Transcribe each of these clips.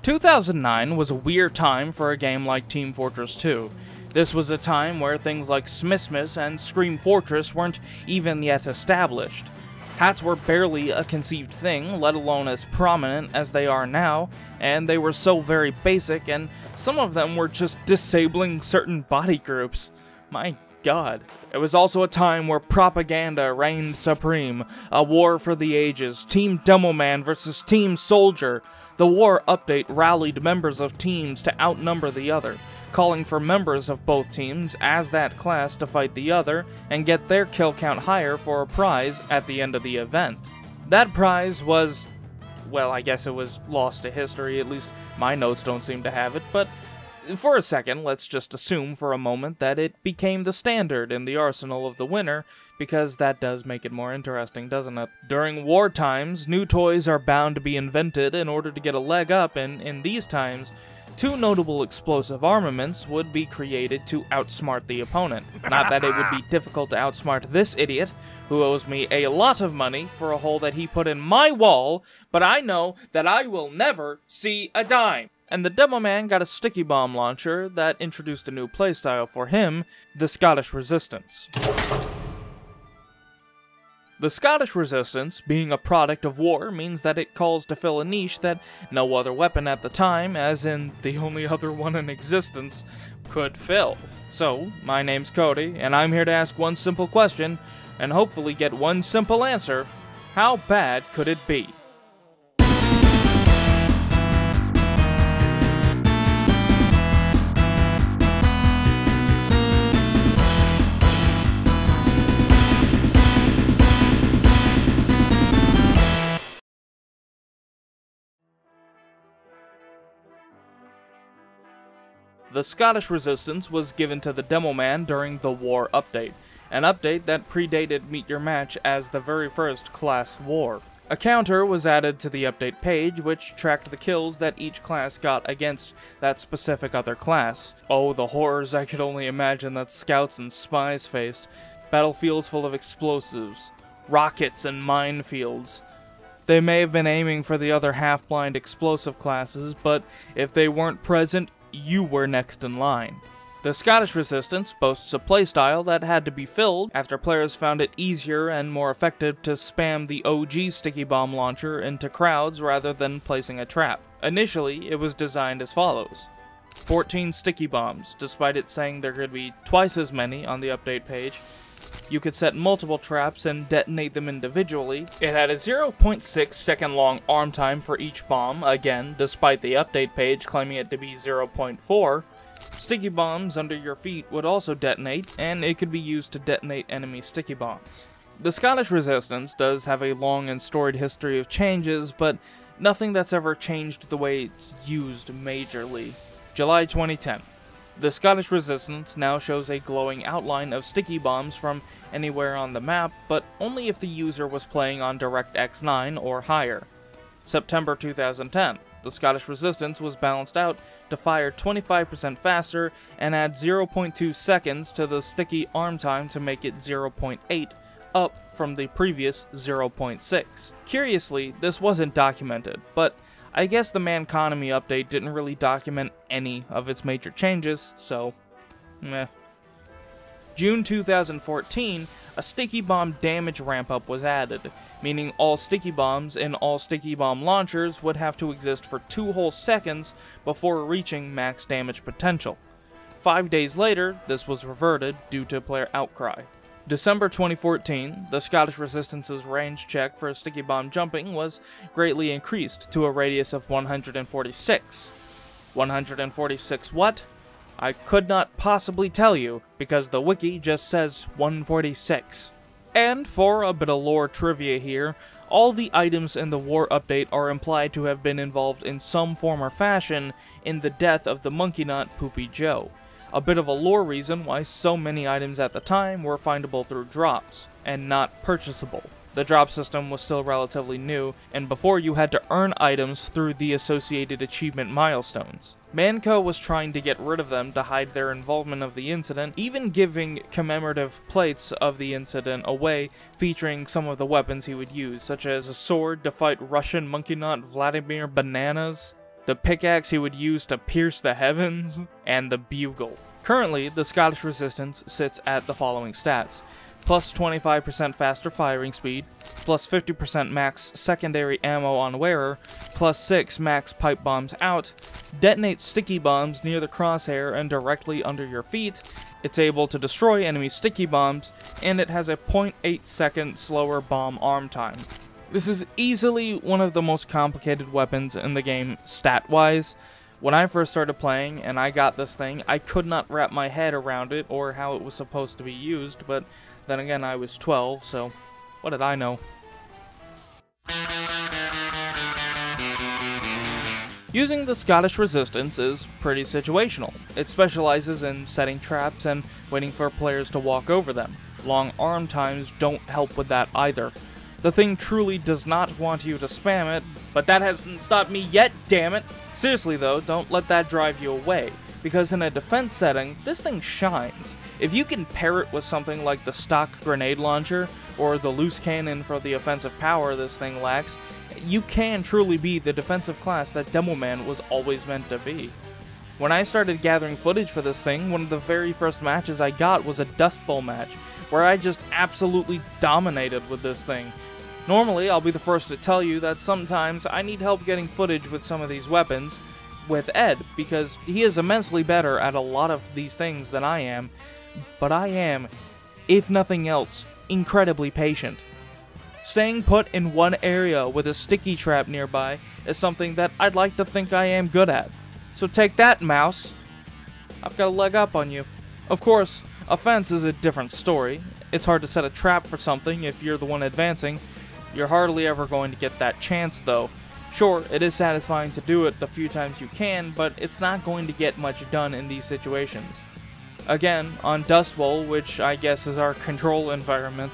2009 was a weird time for a game like Team Fortress 2. This was a time where things like Smithsmith and Scream Fortress weren't even yet established. Hats were barely a conceived thing, let alone as prominent as they are now, and they were so very basic, and some of them were just disabling certain body groups. My God. It was also a time where propaganda reigned supreme, a war for the ages, Team Demoman versus Team Soldier. The war update rallied members of teams to outnumber the other, calling for members of both teams as that class to fight the other and get their kill count higher for a prize at the end of the event. That prize was, well, I guess it was lost to history, at least my notes don't seem to have it, but for a second, let's just assume for a moment that it became the standard in the arsenal of the winner, because that does make it more interesting, doesn't it? During war times, new toys are bound to be invented in order to get a leg up, and in these times, two notable explosive armaments would be created to outsmart the opponent. Not that it would be difficult to outsmart this idiot, who owes me a lot of money for a hole that he put in my wall, but I know that I will never see a dime. And the Demoman got a sticky bomb launcher that introduced a new playstyle for him, the Scottish Resistance. The Scottish Resistance, being a product of war, means that it calls to fill a niche that no other weapon at the time, as in the only other one in existence, could fill. So, my name's Cody, and I'm here to ask one simple question, and hopefully get one simple answer: how bad could it be? The Scottish Resistance was given to the Demoman during the War update, an update that predated Meet Your Match as the very first class war. A counter was added to the update page, which tracked the kills that each class got against that specific other class. Oh, the horrors I could only imagine that scouts and spies faced. Battlefields full of explosives, rockets and minefields. They may have been aiming for the other half-blind explosive classes, but if they weren't present, you were next in line. The Scottish Resistance boasts a playstyle that had to be filled after players found it easier and more effective to spam the OG sticky bomb launcher into crowds rather than placing a trap. Initially, it was designed as follows: 14 sticky bombs, despite it saying there could be twice as many on the update page. You could set multiple traps and detonate them individually. It had a 0.6 second long arm time for each bomb, again, despite the update page claiming it to be 0.4. Sticky bombs under your feet would also detonate, and it could be used to detonate enemy sticky bombs. The Scottish Resistance does have a long and storied history of changes, but nothing that's ever changed the way it's used majorly. July 2010. The Scottish Resistance now shows a glowing outline of sticky bombs from anywhere on the map, but only if the user was playing on DirectX 9 or higher. September 2010. The Scottish Resistance was balanced out to fire 25% faster and add 0.2 seconds to the sticky arm time to make it 0.8, up from the previous 0.6. Curiously, this wasn't documented, but I guess the Manconomy update didn't really document any of its major changes, so meh. June 2014, a sticky bomb damage ramp-up was added, meaning all sticky bombs in all sticky bomb launchers would have to exist for 2 whole seconds before reaching max damage potential. 5 days later, this was reverted due to player outcry. December 2014, the Scottish Resistance's range check for sticky bomb jumping was greatly increased to a radius of 146. 146 what? I could not possibly tell you, because the wiki just says 146. And for a bit of lore trivia here, all the items in the war update are implied to have been involved in some form or fashion in the death of the Monkey Nut Poopy Joe. A bit of a lore reason why so many items at the time were findable through drops, and not purchasable. The drop system was still relatively new, and before you had to earn items through the associated achievement milestones. Manco was trying to get rid of them to hide their involvement of the incident, even giving commemorative plates of the incident away featuring some of the weapons he would use, such as a sword to fight Russian Monkey Nut Vladimir Bananas. the pickaxe he would use to pierce the heavens, and the bugle. Currently, the Scottish Resistance sits at the following stats: plus 25% faster firing speed, plus 50% max secondary ammo on wearer, plus 6 max pipe bombs out, detonates sticky bombs near the crosshair and directly under your feet, it's able to destroy enemy sticky bombs, and it has a 0.8 second slower bomb arm time. This is easily one of the most complicated weapons in the game stat-wise. When I first started playing and I got this thing, I could not wrap my head around it or how it was supposed to be used, but then again I was 12, so what did I know? Using the Scottish Resistance is pretty situational. It specializes in setting traps and waiting for players to walk over them. Long arm times don't help with that either. The thing truly does not want you to spam it, but that hasn't stopped me yet, damn it! Seriously though, don't let that drive you away, because in a defense setting, this thing shines. If you can pair it with something like the stock grenade launcher, or the loose cannon for the offensive power this thing lacks, you can truly be the defensive class that Demoman was always meant to be. When I started gathering footage for this thing, one of the very first matches I got was a Dust Bowl match, where I just absolutely dominated with this thing. Normally, I'll be the first to tell you that sometimes I need help getting footage with some of these weapons with Ed, because he is immensely better at a lot of these things than I am, but I am, if nothing else, incredibly patient. Staying put in one area with a sticky trap nearby is something that I'd like to think I am good at. So take that, mouse. I've got a leg up on you. Of course, offense is a different story. It's hard to set a trap for something if you're the one advancing. You're hardly ever going to get that chance though. Sure, it is satisfying to do it the few times you can, but it's not going to get much done in these situations. Again, on Dust Bowl, which I guess is our control environment,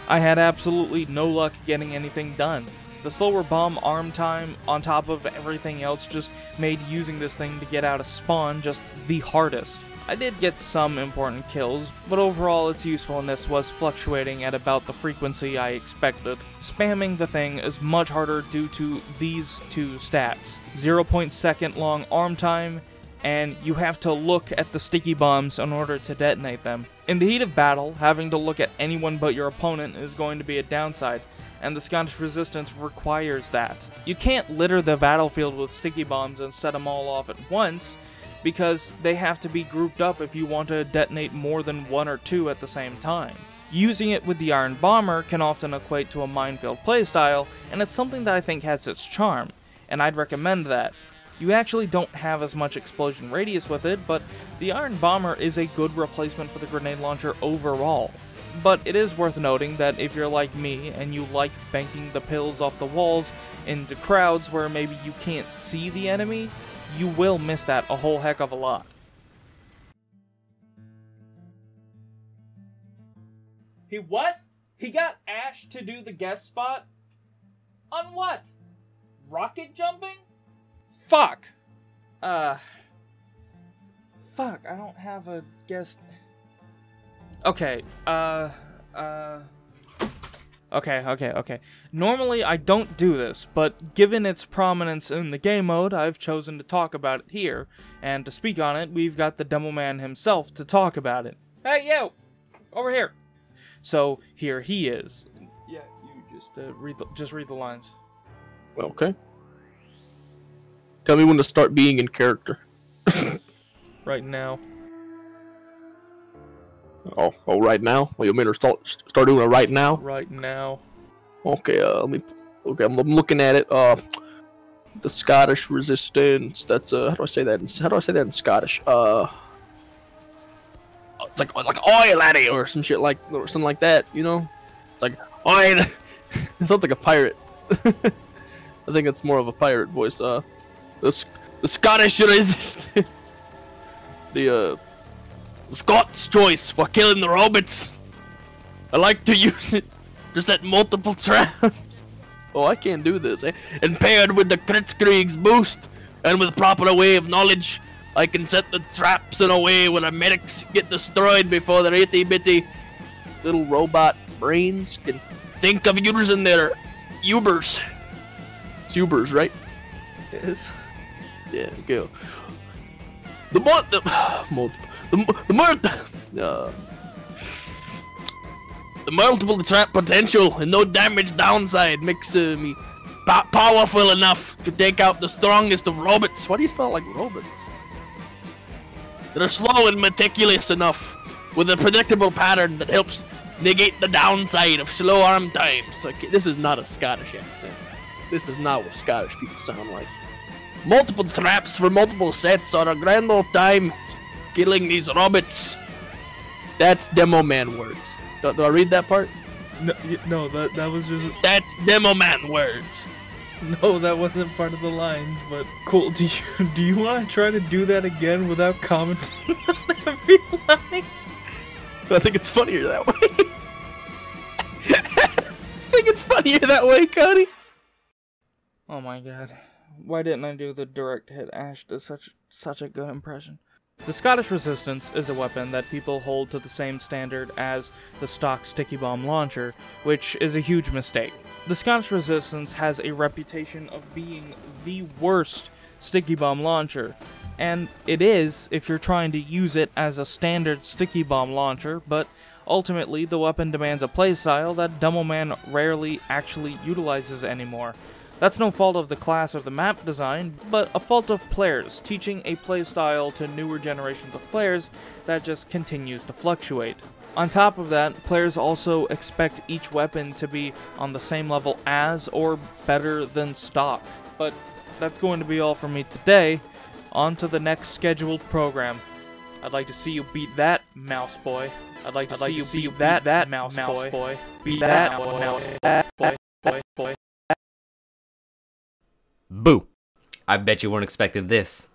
I had absolutely no luck getting anything done. The slower bomb arm time on top of everything else just made using this thing to get out of spawn just the hardest. I did get some important kills, but overall its usefulness was fluctuating at about the frequency I expected. Spamming the thing is much harder due to these two stats: 0.2 long arm time, and you have to look at the sticky bombs in order to detonate them. In the heat of battle, having to look at anyone but your opponent is going to be a downside, and the Scottish Resistance requires that. You can't litter the battlefield with sticky bombs and set them all off at once, because they have to be grouped up if you want to detonate more than one or two at the same time. Using it with the Iron Bomber can often equate to a minefield playstyle, and it's something that I think has its charm, and I'd recommend that. You actually don't have as much explosion radius with it, but the Iron Bomber is a good replacement for the grenade launcher overall. But it is worth noting that if you're like me and you like banking the pills off the walls into crowds where maybe you can't see the enemy, you will miss that a whole heck of a lot. He what? He got Ash to do the guest spot? On what? Rocket jumping? Fuck! Fuck, I don't have a guest... Okay, Okay. Normally I don't do this, but given its prominence in the game mode, I've chosen to talk about it here, and to speak on it, we've got the Demoman himself to talk about it. Hey, you! Over here! So, here he is. Yeah, you just read the lines. Okay. Tell me when to start being in character. Right now. Oh, right now? Well, you mean to start doing it right now? Right now. Okay, okay, I'm looking at it. The Scottish Resistance. That's how do I say that? How do I say that in Scottish? It's like oi laddie or some shit like or something like that. You know, it's like oi. It sounds like a pirate. I think it's more of a pirate voice. The Scottish Resistance. The Scots choice for killing the robots. I like to use it to set multiple traps. Oh, I can't do this. And paired with the Kritzkrieg's boost and with proper way of knowledge, I can set the traps in a way where the medics get destroyed before their itty-bitty little robot brains can think of using their Ubers. It's Ubers, right? Yes. Yeah, go. The multiple trap potential and no damage downside makes me powerful enough to take out the strongest of robots. Why do you spell it like robots? They're slow and meticulous enough, with a predictable pattern that helps negate the downside of slow arm times. Okay, this is not a Scottish accent. This is not what Scottish people sound like. Multiple traps for multiple sets are a grand old time killing these robots. That's Demo Man words. Do I read that part? No, that was just... That's Demo Man words. No, that wasn't part of the lines, but cool. Do you want to try to do that again without commenting on every line? I think it's funnier that way. I think it's funnier that way, Cody. Oh my god. Why didn't I do the direct hit? Ash does such a good impression. The Scottish Resistance is a weapon that people hold to the same standard as the stock sticky bomb launcher, which is a huge mistake. The Scottish Resistance has a reputation of being the worst sticky bomb launcher, and it is if you're trying to use it as a standard sticky bomb launcher, but ultimately the weapon demands a playstyle that Demoman rarely actually utilizes anymore. That's no fault of the class or the map design, but a fault of players, teaching a playstyle to newer generations of players that just continues to fluctuate. On top of that, players also expect each weapon to be on the same level as or better than stock. But that's going to be all from me today. On to the next scheduled program. I'd like to see you beat that, mouse boy. I'd like to see you beat that mouse boy. Beat that mouse boy. Boo! I bet you weren't expecting this.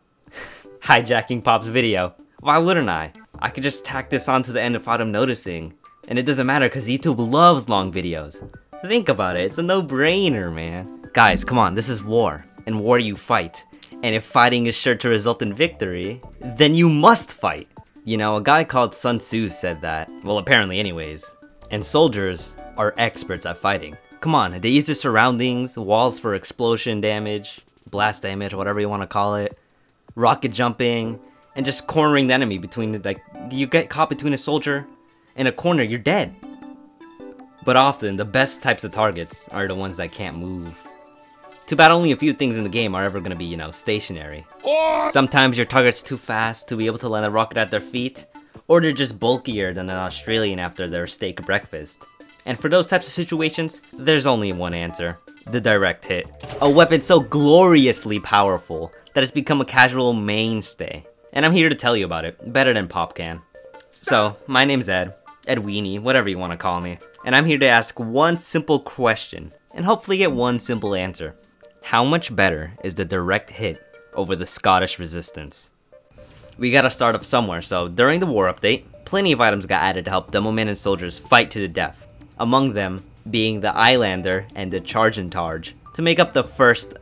Hijacking Pop's video. Why wouldn't I? I could just tack this on to the end without him noticing. And it doesn't matter because YouTube loves long videos. Think about it, it's a no-brainer, man. Guys, come on, this is war. In war you fight. And if fighting is sure to result in victory, then you must fight. You know, a guy called Sun Tzu said that. Well, apparently anyways. And soldiers are experts at fighting. Come on, they use the surroundings, walls for explosion damage, blast damage, whatever you want to call it, rocket jumping, and just cornering the enemy between, like, you get caught between a soldier and a corner, you're dead. But often, the best types of targets are the ones that can't move. Too bad only a few things in the game are ever going to be, you know, stationary. Sometimes your target's too fast to be able to land a rocket at their feet, or they're just bulkier than an Australian after their steak breakfast. And for those types of situations, there's only one answer. The direct hit. A weapon so gloriously powerful that it's become a casual mainstay. And I'm here to tell you about it, better than Pop can. So, my name's Ed Weenie, whatever you want to call me. And I'm here to ask one simple question, and hopefully get one simple answer. How much better is the direct hit over the Scottish Resistance? We gotta start off somewhere, so during the war update, plenty of items got added to help Demoman and soldiers fight to the death. Among them being the Islander and the Charge-in-Targe to make up the first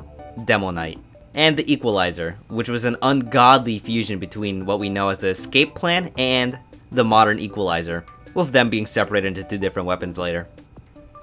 Demo Knight, and the Equalizer, which was an ungodly fusion between what we know as the Escape Plan and the modern Equalizer, with them being separated into two different weapons later.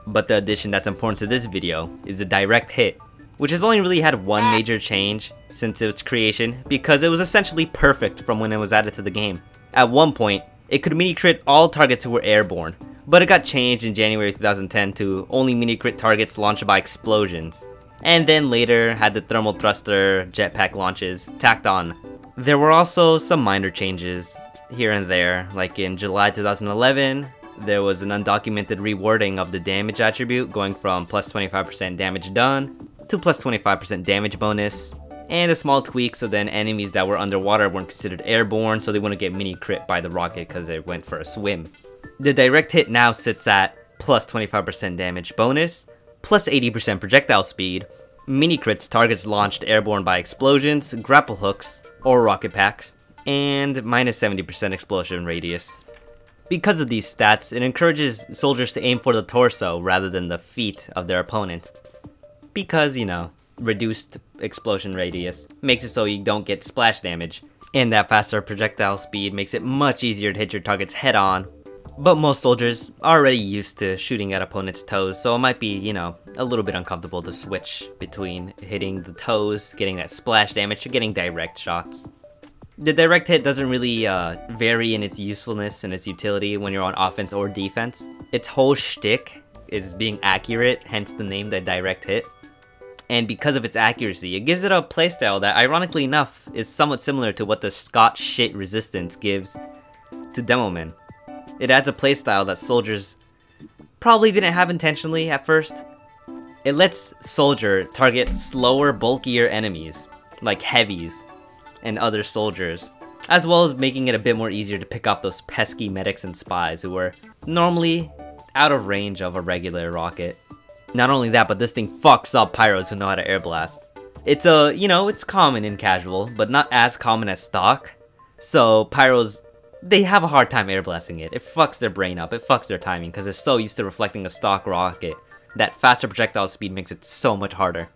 But the addition that's important to this video is the direct hit, which has only really had one major change since its creation because it was essentially perfect from when it was added to the game. At one point, it could mini-crit all targets who were airborne, but it got changed in January 2010 to only mini-crit targets launched by explosions. And then later had the thermal thruster jetpack launches tacked on. There were also some minor changes here and there, like in July 2011, there was an undocumented rewording of the damage attribute going from plus 25% damage done to plus 25% damage bonus, and a small tweak so then enemies that were underwater weren't considered airborne so they wouldn't get mini-crit by the rocket because they went for a swim. The direct hit now sits at plus 25% damage bonus, plus 80% projectile speed, mini-crits targets launched airborne by explosions, grapple hooks, or rocket packs, and minus 70% explosion radius. Because of these stats, it encourages soldiers to aim for the torso rather than the feet of their opponent. Because, you know, reduced explosion radius makes it so you don't get splash damage, and that faster projectile speed makes it much easier to hit your targets head on, But most soldiers are already used to shooting at opponents' toes, so it might be, you know, a little bit uncomfortable to switch between hitting the toes, getting that splash damage, or getting direct shots. The direct hit doesn't really vary in its usefulness and its utility when you're on offense or defense. Its whole shtick is being accurate, hence the name, the direct hit. And because of its accuracy, it gives it a playstyle that, ironically enough, is somewhat similar to what the Scott shit resistance gives to Demoman. It adds a playstyle that soldiers probably didn't have intentionally at first. It lets Soldier target slower, bulkier enemies, like heavies and other soldiers, as well as making it a bit more easier to pick off those pesky medics and spies who are normally out of range of a regular rocket. Not only that, but this thing fucks up pyros who know how to air blast. It's it's common in casual, but not as common as stock. So pyros, they have a hard time air blasting it. It fucks their brain up, it fucks their timing, because they're so used to reflecting a stock rocket. That faster projectile speed makes it so much harder.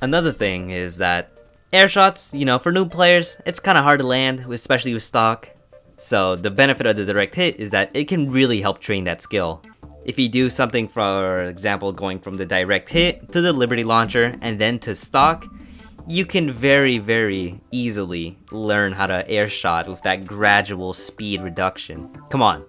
Another thing is that air shots, for new players, it's kind of hard to land, especially with stock. So the benefit of the direct hit is that it can really help train that skill. If you do something, for example, going from the direct hit to the Liberty Launcher and then to stock, you can very, very easily learn how to air shot with that gradual speed reduction. Come on,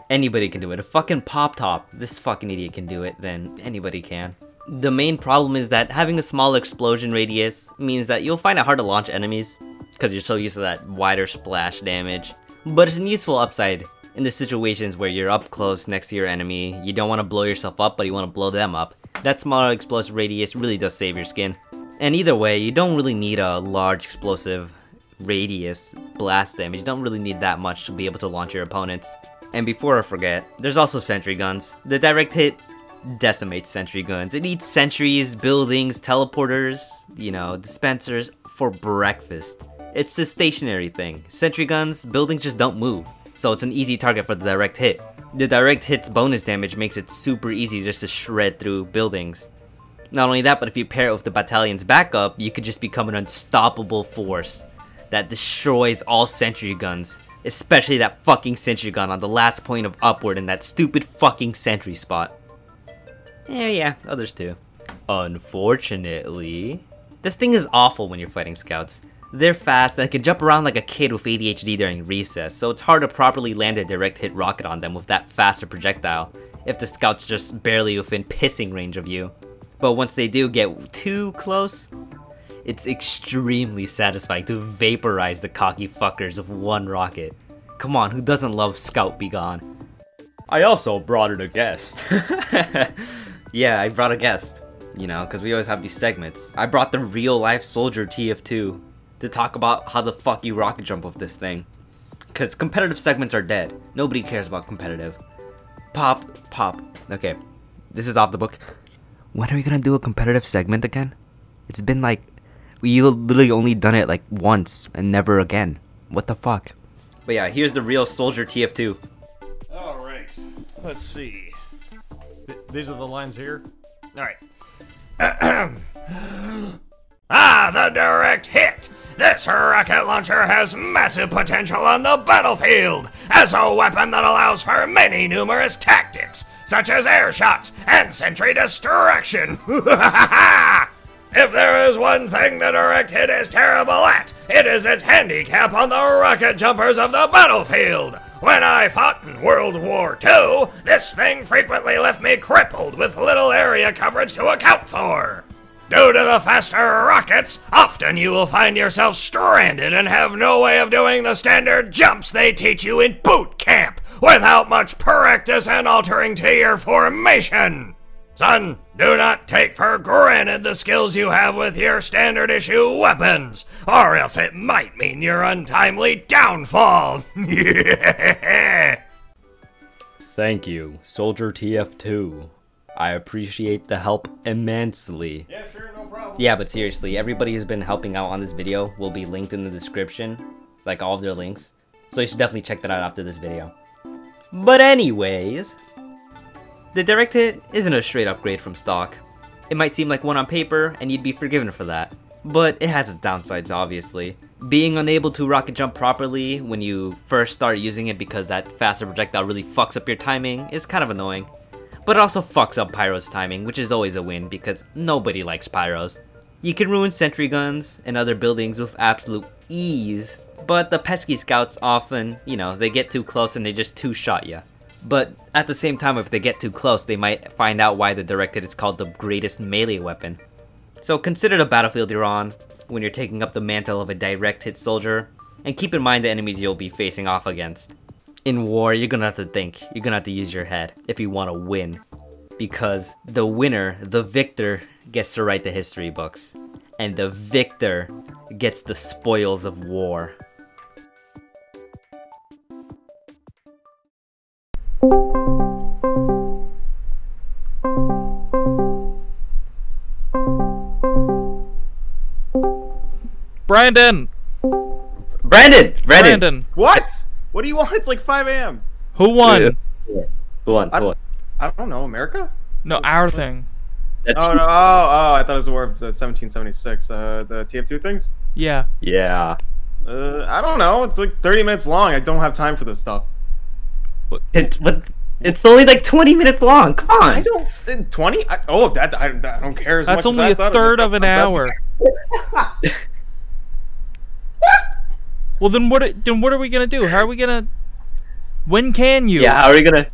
anybody can do it. If fucking Pop Top, this fucking idiot, can do it, then anybody can. The main problem is that having a small explosion radius means that you'll find it hard to launch enemies, because you're so used to that wider splash damage. But it's a useful upside in the situations where you're up close next to your enemy, you don't want to blow yourself up, but you want to blow them up. That smaller explosive radius really does save your skin. And either way, you don't really need a large explosive radius blast damage. You don't really need that much to be able to launch your opponents. And before I forget, there's also sentry guns. The direct hit decimates sentry guns. It eats sentries, buildings, teleporters, dispensers for breakfast. It's a stationary thing. Sentry guns, buildings just don't move, so it's an easy target for the direct hit. The direct hit's bonus damage makes it super easy just to shred through buildings. Not only that, but if you pair it with the battalion's backup, you could just become an unstoppable force that destroys all sentry guns, especially that fucking sentry gun on the last point of upward in that stupid fucking sentry spot. Yeah, others too. Unfortunately, this thing is awful when you're fighting scouts. They're fast and can jump around like a kid with ADHD during recess, so it's hard to properly land a direct hit rocket on them with that faster projectile if the scout's just barely within pissing range of you. But once they do get too close, it's extremely satisfying to vaporize the cocky fuckers with one rocket. Come on, who doesn't love Scout Be Gone? I also brought in a guest. Yeah, I brought a guest, because we always have these segments. I brought the real life soldier TF2 to talk about how the fuck you rocket jump with this thing. Because competitive segments are dead. Nobody cares about competitive. Pop. Okay, this is off the book. When are we gonna do a competitive segment again? It's been like, we literally only done it like once and never again. What the fuck? But yeah, here's the real soldier TF2. Alright, let's see. These are the lines here? Alright. The direct hit! This rocket launcher has massive potential on the battlefield as a weapon that allows for many numerous tactics, such as air shots and sentry distraction. If there is one thing the direct hit is terrible at, it is its handicap on the rocket jumpers of the battlefield. When I fought in World War II, this thing frequently left me crippled with little area coverage to account for. Due to the faster rockets, often you will find yourself stranded and have no way of doing the standard jumps they teach you in boot camp without much practice and altering to your formation. Son, do not take for granted the skills you have with your standard issue weapons, or else it might mean your untimely downfall. Thank you, Soldier TF2. I appreciate the help immensely. Yeah, sure, no problem. Yeah, but seriously, everybody who's been helping out on this video will be linked in the description, like all of their links. So you should definitely check that out after this video. But anyways, the direct hit isn't a straight upgrade from stock. It might seem like one on paper, and you'd be forgiven for that. but it has its downsides obviously. Being unable to rocket jump properly when you first start using it because that faster projectile really fucks up your timing is kind of annoying. But it also fucks up Pyro's timing, which is always a win because nobody likes Pyros. You can ruin sentry guns and other buildings with absolute ease, but the pesky scouts often, you know, they get too close and they just two-shot ya. But at the same time, if they get too close, they might find out why the directed is called the greatest melee weapon. So consider the battlefield you're on when you're taking up the mantle of a direct hit soldier, and keep in mind the enemies you'll be facing off against. In war, you're gonna have to think, you're gonna have to use your head if you want to win. Because the winner, the victor, gets to write the history books. And the victor gets the spoils of war. Brandon! Brandon! What? What do you want? It's like 5 a.m. Who won? Who won? I don't know. America? No, our thing. Oh, no. Oh, I thought it was the War of the 1776. The TF2 things? Yeah. Yeah. I don't know. It's like 30 minutes long. I don't have time for this stuff. It's only like 20 minutes long. Come on. I don't. 20? I don't care as much. That's as only I a thought. third of an hour. Well, then what are we gonna do? How are we gonna? When can you? Yeah, how are we gonna?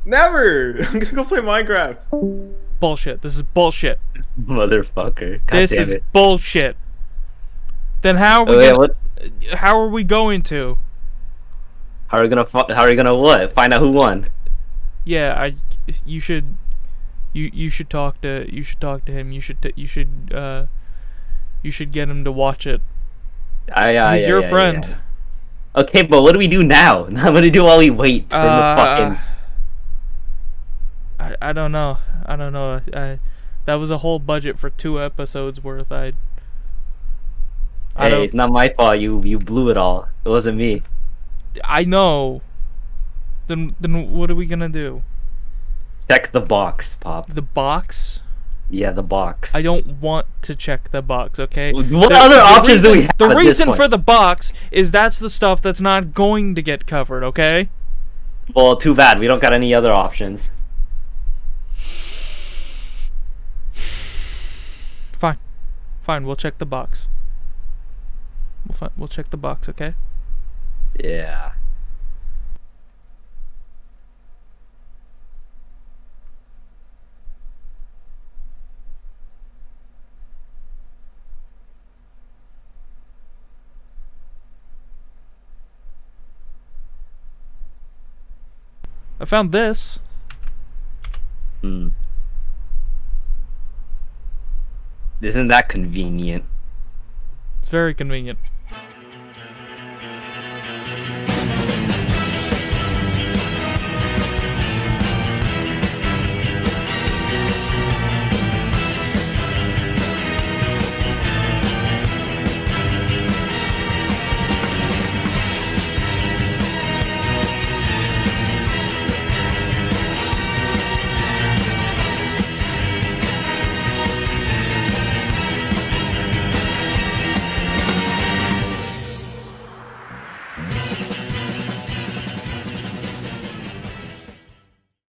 Never. I'm gonna go play Minecraft. Bullshit. This is bullshit. Motherfucker. God This damn is it. bullshit. Then how are we how are we going to? How are we gonna what? Find out who won. Yeah, you should talk to him. You should get him to watch it. He's your friend. Yeah. Okay, but what do we do now? What do we do while we wait for the fucking? I don't know. That was a whole budget for 2 episodes worth. Hey, it's not my fault. You blew it all. It wasn't me. I know. Then what are we gonna do? Check the box, Pop. The box? Yeah, the box. I don't want to check the box, okay? What other options do we have? The at this reason point? for the box is that's the stuff that's not going to get covered, okay? Well, too bad. We don't got any other options. Fine, we'll check the box. We'll check the box, okay? Yeah. I found this. Isn't that convenient? It's very convenient.